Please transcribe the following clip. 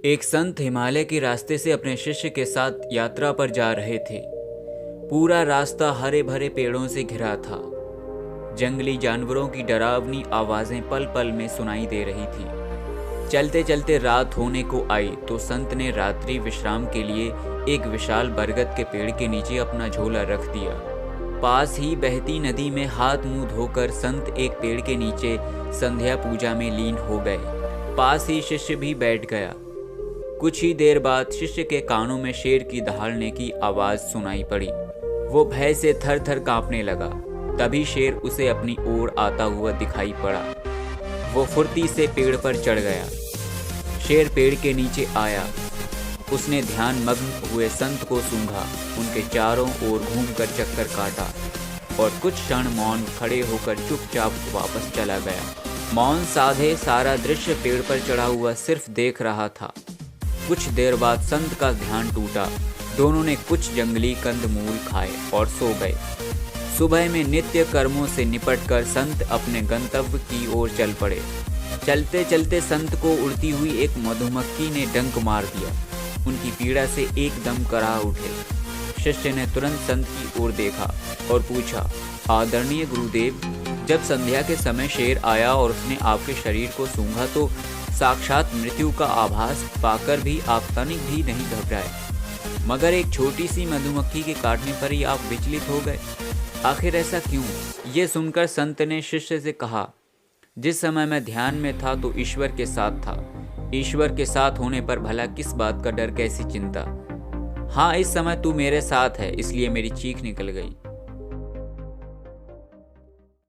एक संत हिमालय के रास्ते से अपने शिष्य के साथ यात्रा पर जा रहे थे। पूरा रास्ता हरे भरे पेड़ों से घिरा था। जंगली जानवरों की डरावनी आवाजें पल पल में सुनाई दे रही थी। चलते चलते रात होने को आई तो संत ने रात्रि विश्राम के लिए एक विशाल बरगद के पेड़ के नीचे अपना झोला रख दिया। पास ही बहती नदी में हाथ मुंह धोकर संत एक पेड़ के नीचे संध्या पूजा में लीन हो गए। पास ही शिष्य भी बैठ गया। कुछ ही देर बाद शिष्य के कानों में शेर की दहाड़ने की आवाज सुनाई पड़ी। वो भय से थर थर कांपने लगा। तभी शेर उसे अपनी ओर आता हुआ दिखाई पड़ा। वो फुर्ती से पेड़ पर चढ़ गया। शेर पेड़ के नीचे आया। उसने ध्यान मग्न हुए संत को सूंघा, उनके चारों ओर घूमकर चक्कर काटा और कुछ क्षण मौन खड़े होकर चुपचाप वापस चला गया। मौन साधे सारा दृश्य पेड़ पर चढ़ा हुआ सिर्फ देख रहा था। कुछ देर बाद संत का ध्यान टूटा। दोनों ने कुछ जंगली कंदमूल खाए और सो गए। सुबह में नित्य कर्मों से निपटकर संत अपने गंतव्य की ओर चल पड़े। चलते चलते संत को उड़ती हुई एक मधुमक्खी ने डंक मार दिया। उनकी पीड़ा से एकदम कराह उठे। शिष्य ने तुरंत संत की ओर देखा और पूछा, आदरणीय गुरुदेव, जब संध्या के समय शेर आया और उसने आपके शरीर को सूंघा तो साक्षात मृत्यु का आभास पाकर भी आप तनिक भी नहीं घबराए, मगर एक छोटी सी मधुमक्खी के काटने पर ही आप विचलित हो गए। आखिर ऐसा क्यों? ये सुनकर संत ने शिष्य से कहा, जिस समय मैं ध्यान में था तो ईश्वर के साथ था। ईश्वर के साथ होने पर भला किस बात का डर, कैसी चिंता। हाँ, इस समय तू मेरे साथ है, इसलिए मेरी चीख निकल गई।